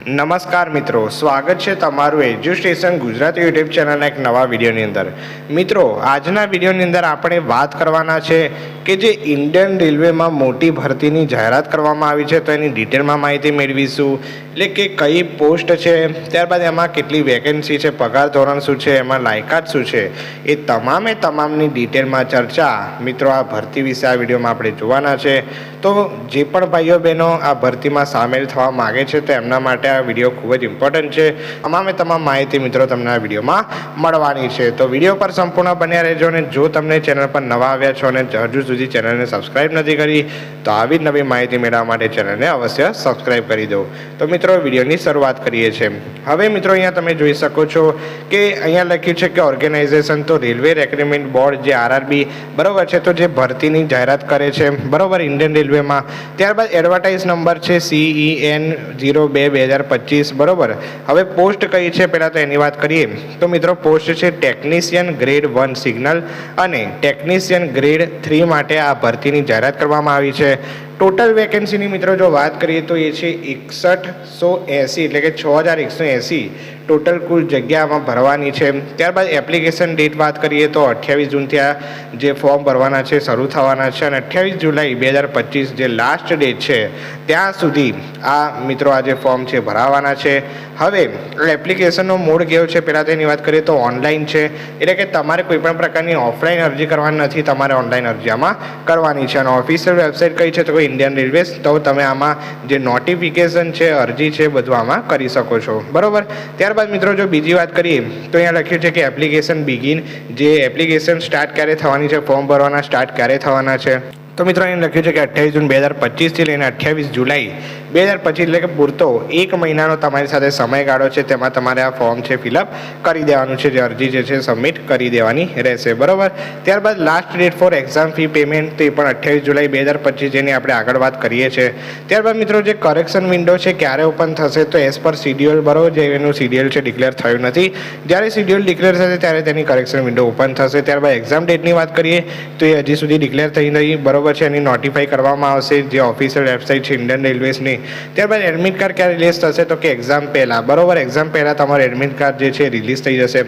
નમસ્કાર મિત્રો, સ્વાગત છે તમારું એજ્યુસ્ટેશન ગુજરાતી યુટ્યુબ ચેનલના એક નવા વિડીયોની અંદર. મિત્રો, આજના વિડીયોની અંદર આપણે વાત કરવાના છે કે જે ઇન્ડિયન રેલવેમાં મોટી ભરતીની જાહેરાત કરવામાં આવી છે તો એની ડિટેલમાં માહિતી મેળવીશું. એટલે કે કઈ પોસ્ટ છે, ત્યારબાદ એમાં કેટલી વેકેન્સી છે, પગાર ધોરણ શું છે, એમાં લાયકાત શું છે, એ તમામની ડિટેલમાં ચર્ચા મિત્રો આ ભરતી વિશે આ વિડીયોમાં આપણે જોવાના છે. તો જે પણ ભાઈઓ બહેનો આ ભરતીમાં સામેલ થવા માગે છે તો એમના માટે આ વિડીયો ખૂબ જ ઇમ્પોર્ટન્ટ છે. તમામ માહિતી મિત્રો તમને આ વિડીયોમાં મળવાની છે. તો વિડીયો પર સંપૂર્ણ બન્યા રહેજો. અને જો તમને ચેનલ પર નવા આવ્યા છો અને હજુ સુધી ચેનલને સબસ્ક્રાઈબ નથી કરી તો આવી જ નવી માહિતી મેળવવા માટે ચેનલને અવશ્ય સબસ્ક્રાઈબ કરી દો. તો મિત્રો વિડીયોની શરૂઆત કરીએ છીએ. હવે મિત્રો અહીંયા તમે જોઈ શકો છો કે અહીંયા લખ્યું છે કે ઓર્ગેનાઇઝેશન તો રેલવે રેક્રુટમેન્ટ બોર્ડ જે આરઆરબી બરોબર છે, તો જે ભરતીની જાહેરાત કરે છે બરોબર ઇન્ડિયન રેલવેમાં. ત્યારબાદ એડવર્ટાઇઝ નંબર છે CEN02/2025 બરોબર. હવે પોસ્ટ કઈ છે પહેલાં તો એની વાત કરીએ તો મિત્રો પોસ્ટ છે ટેકનિશિયન ગ્રેડ 1 સિગ્નલ અને ટેકનિશિયન ગ્રેડ 3 માટે આ ભરતીની જાહેરાત કરવામાં આવી છે. ટોટલ વેકેન્સીની મિત્રો જો વાત કરીએ તો એ છે 6180 એટલે કે 6180 ટોટલ કુલ જગ્યામાં ભરવાની છે. ત્યારબાદ એપ્લિકેશન ડેટ વાત કરીએ તો 28 જૂનથી આ જે ફોર્મ ભરવાના છે શરૂ થવાના છે અને 28 જુલાઈ 2025 જે લાસ્ટ ડેટ છે ત્યાં સુધી આ મિત્રો આ જે ફોર્મ છે ભરાવાના છે. હવે એપ્લિકેશનનો મોડ કેવો છે પહેલાં તેની વાત કરીએ તો ઓનલાઈન છે, એટલે કે તમારે કોઈ પણ પ્રકારની ઓફલાઈન અરજી કરવાની નથી, તમારે ઓનલાઈન અરજી આમાં કરવાની છે. અને ઓફિશિયલ વેબસાઇટ કઈ છે તો કોઈ ઇન્ડિયન રેલવેઝ, તો તમે આમાં જે નોટિફિકેશન છે અરજી છે બધું આમાં કરી શકો છો બરોબર. ત્યારબાદ મિત્રો જો બીજી વાત કરીએ તો અહીંયા લખ્યું છે કે એપ્લિકેશન બિગિન, જે એપ્લિકેશન સ્ટાર્ટ ક્યારે થવાની છે, ફોર્મ ભરવાના સ્ટાર્ટ ક્યારે થવાના છે તો મિત્રો અહીં લખ્યું છે કે 28 જૂન 2025 લઈને 28 જુલાઈ 2025 એટલે કે પૂરતો એક મહિનાનો તમારી સાથે સમયગાળો છે. તેમાં તમારે આ ફોર્મ છે ફિલઅપ કરી દેવાનું છે, જે અરજી જે છે સબમિટ કરી દેવાની રહેશે બરોબર. ત્યારબાદ last date four exam fee payment તે પણ 28 જુલાઈ 2025 જેની આપણે આગળ વાત કરીએ છીએ. ત્યારબાદ મિત્રો જે કરેક્શન વિન્ડો છે ક્યારે ઓપન થશે તો એઝ પર શિડ્યુલ બરોબર, જે એનું શિડ્યુલ છે ડિક્લેર થયું નથી, જ્યારે શિડ્યુલ ડિક્લેર થશે ત્યારે તેની કરેક્શન વિન્ડો ઓપન થશે. ત્યારબાદ એક્ઝામ ડેટની વાત કરીએ તો એ હજી સુધી ડિક્લેર થઈ નહીં બરોબર છે, એની નોટિફાઈ કરવામાં આવશે જે ઓફિશિયલ વેબસાઇટ છે ઇન્ડિયન રેલવેઝની. ત્યારબાદ એડમિટ કાર્ડ ક્યારે રિલીઝ થશે તો કે એક્ઝામ પહેલાં બરોબર, એક્ઝામ પહેલાં તમારું એડમિટ કાર્ડ જે છે રિલીઝ થઈ જશે.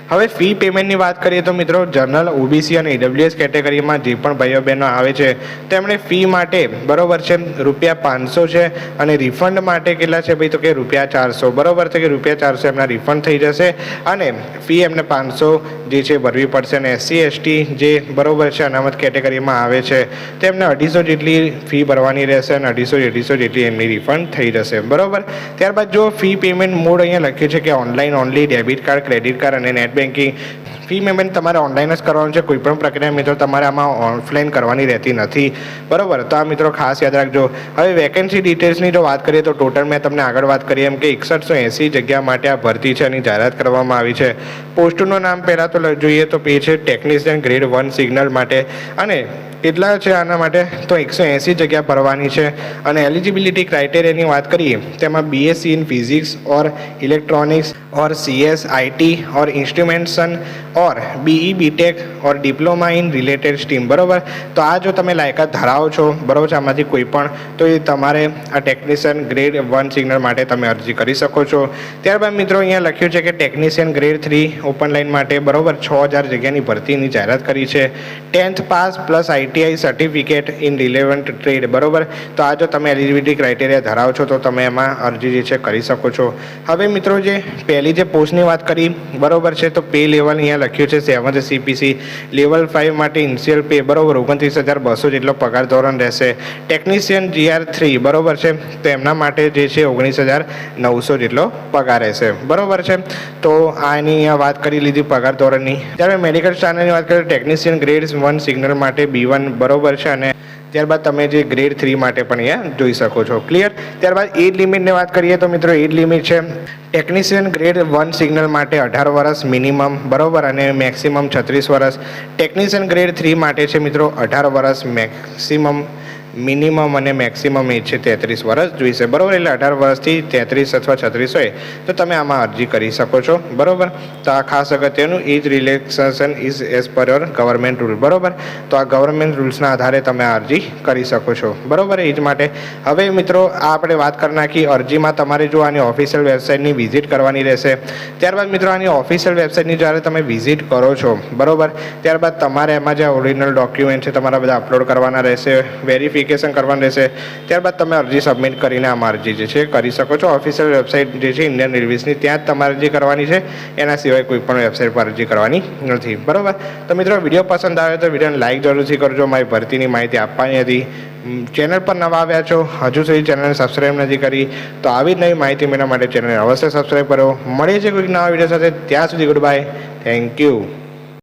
હવે ફી પેમેન્ટની વાત કરીએ તો મિત્રો જનરલ, ઓબીસી અને ઈડબ્લ્યુએસ કેટેગરીમાં જે પણ ભાઈઓ બહેનો આવે છે તેમણે ફી માટે બરોબર છે ₹500 છે અને રિફંડ માટે કેટલા છે ભાઈ તો કે ₹400 બરોબર છે, કે ₹400 એમના રિફંડ થઈ જશે અને ફી એમને 500 જે છે ભરવી પડશે. અને SC ST જે બરોબર છે અનામત કેટેગરીમાં આવે છે તેમને 250 જેટલી ફી ભરવાની રહેશે અને 250 જેટલી એમની રિફંડ થઈ જશે બરોબર. ત્યારબાદ જો ફી પેમેન્ટ મોડ અહીંયા લખ્યું છે કે online only, debit card, credit card અને નેટ બેન્કિંગ. ફી પેમેન્ટ તમારે ઓનલાઈન જ કરવાનું છે, કોઈ પણ પ્રક્રિયા મિત્રો તમારે આમાં ઓફલાઈન કરવાની રહેતી નથી બરોબર. તો આ મિત્રો ખાસ યાદ રાખજો. હવે વેકેન્સી ડિટેલ્સની જો વાત કરીએ તો ટોટલ મેં તમને આગળ વાત કરી એમ કે 6180 જગ્યા માટે આ ભરતી છે એની જાહેરાત કરવામાં આવી છે. પોસ્ટનું નામ પહેલાં તો જોઈએ તો એ છે ટેકનિશિયન ગ્રેડ 1 સિગ્નલ માટે અને કેટલા છે આના માટે તો 180 જગ્યા ભરવાની છે. અને એલિજિબિલિટી ક્રાઇટેરિયાની વાત કરીએ તેમાં BSc in physics or electronics or CS IT or instrumentation or BE BTech or diploma in related stream બરોબર. તો આ જો તમે લાયકાત ધરાવો છો બરોબર છે આમાંથી કોઈ પણ, તો એ તમારે આ ટેકનિશિયન ગ્રેડ 1 સિગ્નલ માટે તમે અરજી કરી શકો છો. ત્યારબાદ મિત્રો અહીંયા લખ્યું છે કે ટેકનિશિયન ગ્રેડ 3 ઓપન લાઇન માટે બરોબર 6000 જગ્યાની ભરતીની જાહેરાત કરી છે. 10th pass plus ITI certificate in relevant trade બરોબર. તો આ જો તમે એલિજિબિલિટી ક્રાઇટેરિયા ધરાવો છો તો તમે એમાં અરજી જે છે કરી શકો છો. હવે મિત્રો જે પહેલી જે પોસ્ટની વાત કરી બરોબર છે તો પે લેવલ અહીંયા લખ્યું છે 7th CPC લેવલ 5 માટે ઇનિશિયલ પે બરોબર 29200 જેટલો પગાર ધોરણ રહેશે. ટેકનિશિયન GR3 બરોબર છે તો એમના માટે જે છે 19900 જેટલો પગાર રહેશે બરોબર છે. તો આની અહીંયા વાત કરી લીધી પગાર ધોરણની. ત્યારે મેડિકલ સ્ટાન્ડર્ડની વાત કરીએ ટેકનિશિયન ગ્રેડ 1 સિગ્નલ માટે B1 બરોબર છે અને ત્યારબાદ તમે જે ગ્રેડ 3 માટે પણ અહીંયા જોઈ શકો છો ક્લિયર. ત્યારબાદ એજ લિમિટની વાત કરીએ તો મિત્રો એજ લિમિટ છે ટેકનિશિયન ગ્રેડ 1 સિગ્નલ માટે 18 વર્ષ મિનિમમ બરોબર અને મેક્સિમમ 36 વર્ષ. ટેકનિશિયન ગ્રેડ 3 માટે છે મિત્રો 18 વર્ષ મેક્સિમમ મિનિમમ અને મેક્સિમમ એજ છે 33 વર્ષ જોઈશે, બરાબર. એટલે 18 વર્ષથી 33 અથવા 36 હોય તો તમે આમાં અરજી કરી શકો છો, બરાબર. તો આ ખાસ અગત્યનું age relaxation is as per your government rule, બરાબર. તો આ ગવર્મેન્ટ રૂલ્સના આધારે તમે આ અરજી કરી શકો છો, બરાબર. એજ માટે હવે મિત્રો આ આપણે વાત કરી નાખી અરજીમાં તમારે જો આની ઓફિશિયલ વેબસાઇટની વિઝિટ કરવાની રહેશે. ત્યારબાદ મિત્રો આની ઓફિશિયલ વેબસાઇટની જ્યારે તમે વિઝિટ કરો છો, બરાબર, ત્યારબાદ તમારે એમાં જે ઓરિજિનલ ડોક્યુમેન્ટ છે તમારા બધા અપલોડ કરવાના રહેશે, વેરિફિકેશન કરવાનું રહેશે. ત્યારબાદ તમે અરજી સબમિટ કરીને આમાં અરજી જે છે કરી શકો છો. ઓફિશિયલ વેબસાઇટ જે છે ઇન્ડિયન રેલવેઝની ત્યાં જ તમારે અરજી કરવાની છે, એના સિવાય કોઈ પણ વેબસાઇટ પર અરજી કરવાની નથી, બરાબર. તો મિત્રો વિડીયો પસંદ આવે તો વિડીયોને લાઇક જરૂરથી કરજો. મારી ભરતીની માહિતી આપવાની હતી. ચેનલ પર નવા આવ્યા છો, હજુ સુધી ચેનલને સબસ્ક્રાઈબ નથી કરી તો આવી જ નવી માહિતી મેળવવા માટે ચેનલને અવશ્ય સબસ્ક્રાઈબ કરો. મળીએ છીએ કોઈક નવા વિડીયો સાથે. ત્યાં સુધી ગુડ બાય. Thank you.